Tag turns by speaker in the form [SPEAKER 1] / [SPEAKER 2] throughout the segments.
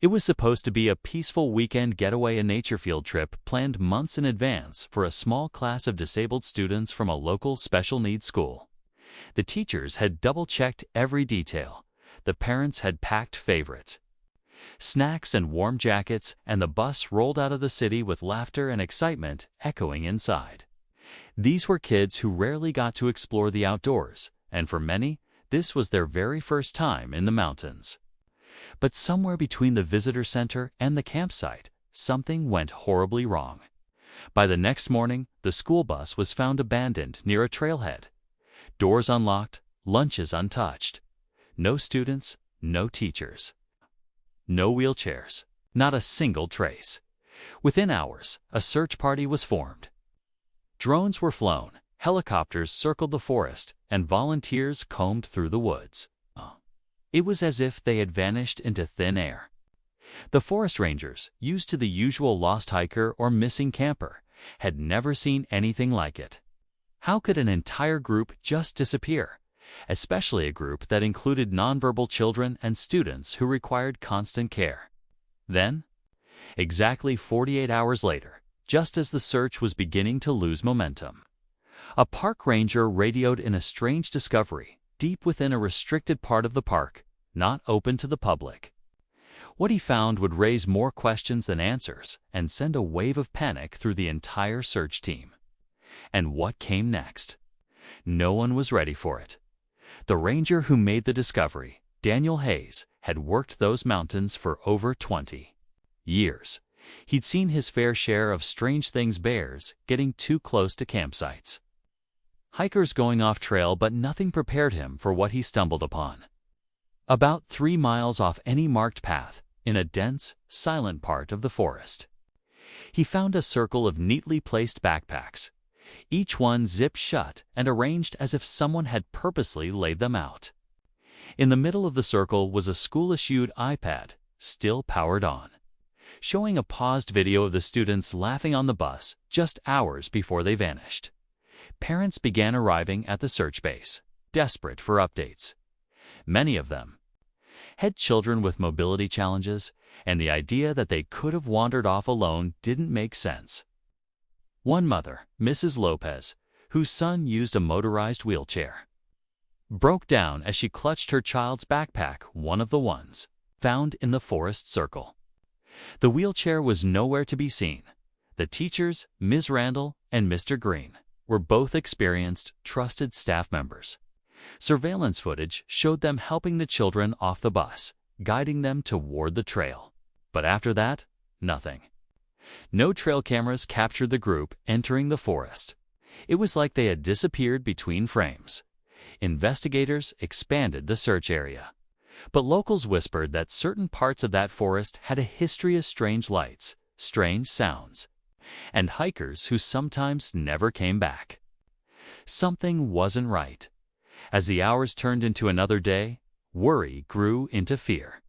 [SPEAKER 1] It was supposed to be a peaceful weekend getaway, a nature field trip planned months in advance for a small class of disabled students from a local special needs school. The teachers had double-checked every detail. The parents had packed favorites, snacks and warm jackets, and the bus rolled out of the city with laughter and excitement echoing inside. These were kids who rarely got to explore the outdoors, and for many, this was their very first time in the mountains. But somewhere between the visitor center and the campsite, something went horribly wrong. By the next morning, the school bus was found abandoned near a trailhead. Doors unlocked, lunches untouched. No students, no teachers. No wheelchairs, not a single trace. Within hours, a search party was formed. Drones were flown, helicopters circled the forest, and volunteers combed through the woods. It was as if they had vanished into thin air. The forest rangers, used to the usual lost hiker or missing camper, had never seen anything like it. How could an entire group just disappear? Especially a group that included nonverbal children and students who required constant care. Then, exactly 48 hours later, just as the search was beginning to lose momentum, a park ranger radioed in a strange discovery deep within a restricted part of the park, not open to the public. What he found would raise more questions than answers and send a wave of panic through the entire search team. And what came next? No one was ready for it. The ranger who made the discovery, Daniel Hayes, had worked those mountains for over 20 years. He'd seen his fair share of strange things: bears getting too close to campsites, hikers going off trail, but nothing prepared him for what he stumbled upon. About 3 miles off any marked path, in a dense, silent part of the forest, he found a circle of neatly placed backpacks, each one zipped shut and arranged as if someone had purposely laid them out. In the middle of the circle was a school-issued iPad, still powered on, showing a paused video of the students laughing on the bus just hours before they vanished. Parents began arriving at the search base, desperate for updates. Many of them had children with mobility challenges, and the idea that they could have wandered off alone didn't make sense. One mother, Mrs. Lopez, whose son used a motorized wheelchair, broke down as she clutched her child's backpack, one of the ones found in the forest circle. The wheelchair was nowhere to be seen. The teachers, Ms. Randall and Mr. Green, were both experienced, trusted staff members. Surveillance footage showed them helping the children off the bus, guiding them toward the trail. But after that, nothing. No trail cameras captured the group entering the forest. It was like they had disappeared between frames. Investigators expanded the search area, but locals whispered that certain parts of that forest had a history of strange lights, strange sounds, and hikers who sometimes never came back. Something wasn't right. As the hours turned into another day, worry grew into fear.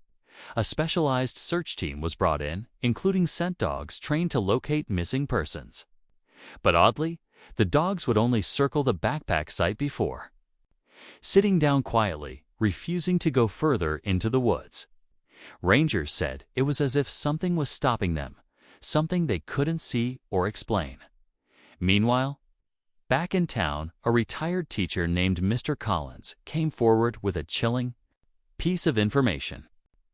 [SPEAKER 1] A specialized search team was brought in, including scent dogs trained to locate missing persons. But oddly, the dogs would only circle the backpack site before sitting down quietly, refusing to go further into the woods. Rangers said it was as if something was stopping them, something they couldn't see or explain. Meanwhile, back in town, a retired teacher named Mr. Collins came forward with a chilling piece of information.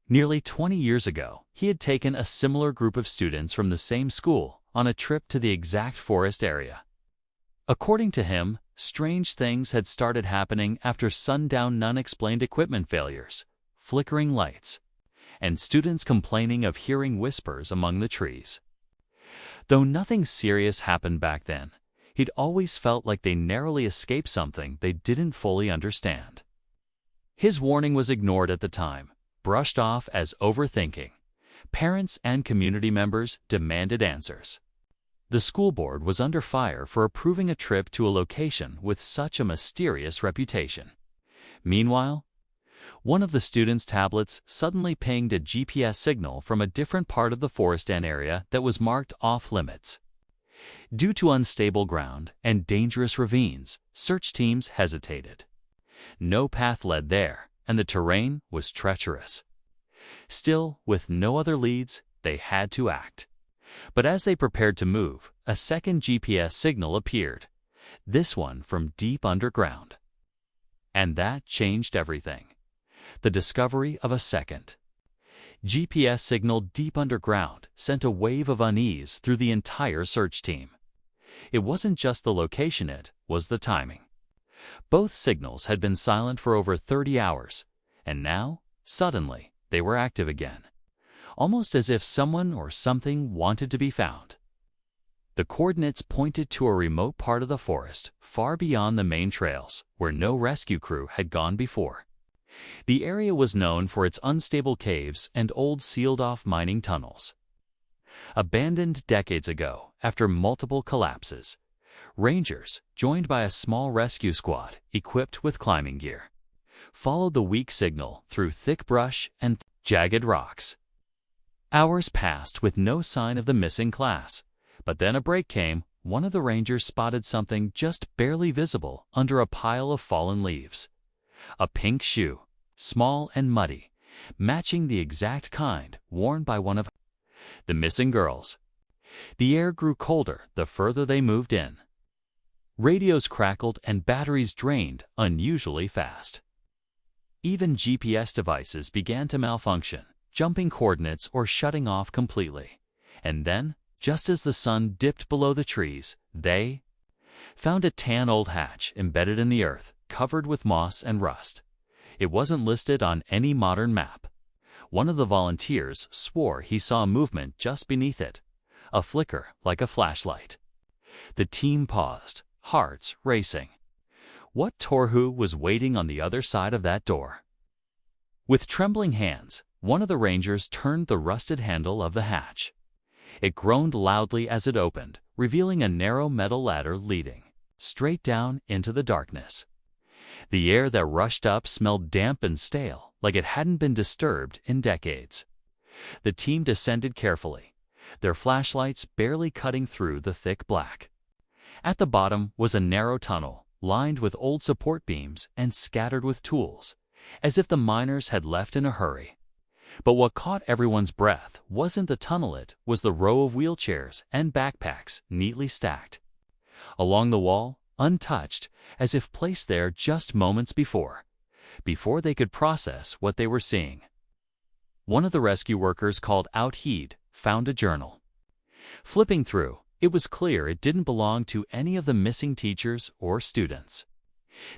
[SPEAKER 1] Nearly 20 years ago, he had taken a similar group of students from the same school on a trip to the exact forest area. According to him, strange things had started happening after sundown, unexplained equipment failures, flickering lights, and students complaining of hearing whispers among the trees. Though nothing serious happened back then, he'd always felt like they narrowly escaped something they didn't fully understand. His warning was ignored at the time, brushed off as overthinking. Parents and community members demanded answers. The school board was under fire for approving a trip to a location with such a mysterious reputation. Meanwhile, one of the students' tablets suddenly pinged a GPS signal from a different part of the forest area that was marked off-limits. Due to unstable ground and dangerous ravines, search teams hesitated. No path led there, and the terrain was treacherous. Still, with no other leads, they had to act. But as they prepared to move, a second GPS signal appeared, this one from deep underground. And that changed everything. The discovery of a second GPS signal deep underground sent a wave of unease through the entire search team. It wasn't just the location, it was the timing. Both signals had been silent for over 30 hours, and now, suddenly, they were active again, almost as if someone or something wanted to be found. The coordinates pointed to a remote part of the forest, far beyond the main trails, where no rescue crew had gone before. The area was known for its unstable caves and old sealed-off mining tunnels. Abandoned decades ago, after multiple collapses, rangers, joined by a small rescue squad equipped with climbing gear, followed the weak signal through thick brush and jagged rocks. Hours passed with no sign of the missing class, but then a break came. One of the rangers spotted something just barely visible under a pile of fallen leaves. A pink shoe, small and muddy, matching the exact kind worn by one of the missing girls. The air grew colder the further they moved in. Radios crackled and batteries drained unusually fast. Even GPS devices began to malfunction, jumping coordinates or shutting off completely. And then, just as the sun dipped below the trees, they found a tan old hatch embedded in the earth, covered with moss and rust. It wasn't listed on any modern map. One of the volunteers swore he saw movement just beneath it, a flicker like a flashlight. The team paused, hearts racing. What Torhu was waiting on the other side of that door? With trembling hands, one of the rangers turned the rusted handle of the hatch. It groaned loudly as it opened, revealing a narrow metal ladder leading straight down into the darkness. The air that rushed up smelled damp and stale, like it hadn't been disturbed in decades. The team descended carefully, their flashlights barely cutting through the thick black. At the bottom was a narrow tunnel, lined with old support beams and scattered with tools, as if the miners had left in a hurry. But what caught everyone's breath wasn't the tunnel, it was the row of wheelchairs and backpacks neatly stacked along the wall, untouched, as if placed there just moments before they could process what they were seeing. One of the rescue workers called out he'd found a journal. Flipping through, it was clear it didn't belong to any of the missing teachers or students.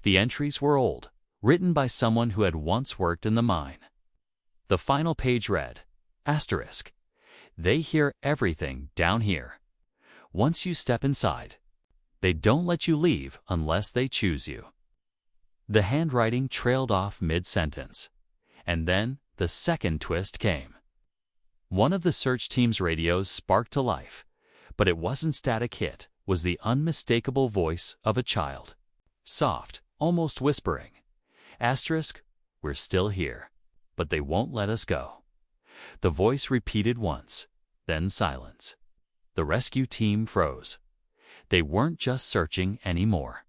[SPEAKER 1] The entries were old, written by someone who had once worked in the mine. The final page read, asterisk, "They hear everything down here. Once you step inside, they don't let you leave unless they choose you." The handwriting trailed off mid-sentence, and then the second twist came. One of the search team's radios sparked to life, but it wasn't static, it was the unmistakable voice of a child. Soft, almost whispering, asterisk, "We're still here, but they won't let us go." The voice repeated once, then silence. The rescue team froze. They weren't just searching anymore.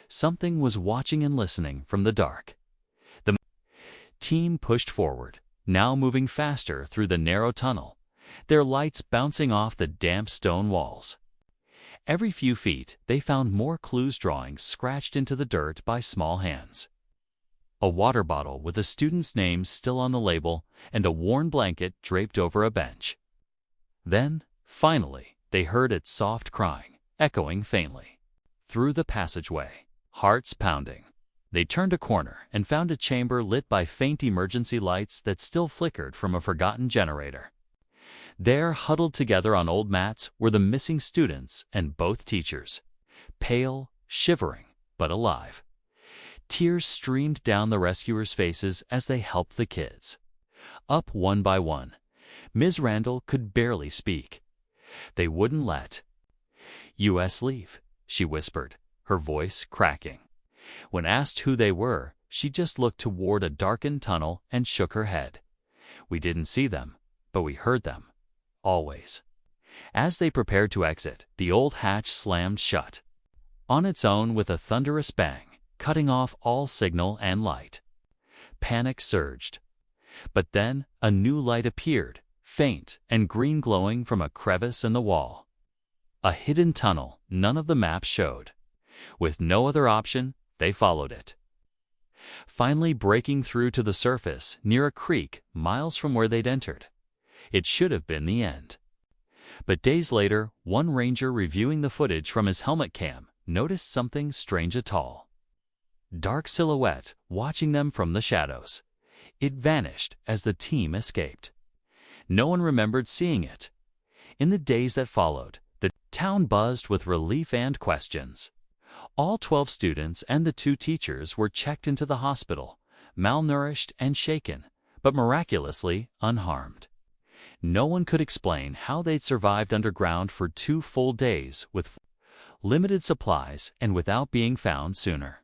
[SPEAKER 1] Something was watching and listening from the dark. The team pushed forward, now moving faster through the narrow tunnel, their lights bouncing off the damp stone walls. Every few feet, they found more clues, drawings scratched into the dirt by small hands. A water bottle with a student's name still on the label and a worn blanket draped over a bench. Then, finally, they heard its soft crying, echoing faintly through the passageway, hearts pounding. They turned a corner and found a chamber lit by faint emergency lights that still flickered from a forgotten generator. There, huddled together on old mats, were the missing students and both teachers, pale, shivering, but alive. Tears streamed down the rescuers' faces as they helped the kids up one by one. Ms. Randall could barely speak. "They wouldn't let us leave," she whispered, her voice cracking. When asked who they were, she just looked toward a darkened tunnel and shook her head. "We didn't see them, but we heard them. Always." As they prepared to exit, the old hatch slammed shut on its own with a thunderous bang, cutting off all signal and light. Panic surged. But then a new light appeared, faint and green glowing from a crevice in the wall. A hidden tunnel none of the maps showed. With no other option, they followed it. Finally breaking through to the surface near a creek miles from where they'd entered. It should have been the end. But days later, one ranger reviewing the footage from his helmet cam noticed something strange at all. Dark silhouette watching them from the shadows. It vanished as the team escaped. No one remembered seeing it. In the days that followed, the town buzzed with relief and questions. All 12 students and the 2 teachers were checked into the hospital, malnourished and shaken, but miraculously unharmed. No one could explain how they'd survived underground for 2 full days with limited supplies and without being found sooner.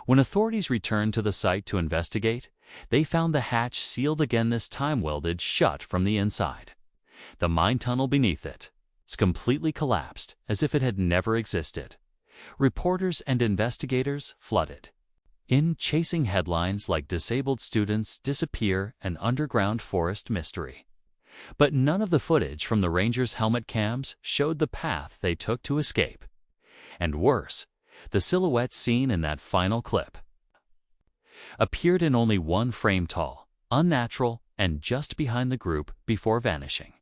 [SPEAKER 1] When authorities returned to the site to investigate, they found the hatch sealed again, this time welded shut from the inside. The mine tunnel beneath it was completely collapsed, as if it had never existed. Reporters and investigators flooded in, chasing headlines like "Disabled Students Disappear, an Underground Forest Mystery." But none of the footage from the Rangers' helmet cams showed the path they took to escape. And worse, the silhouette seen in that final clip appeared in only 1 frame tall, unnatural, and just behind the group before vanishing.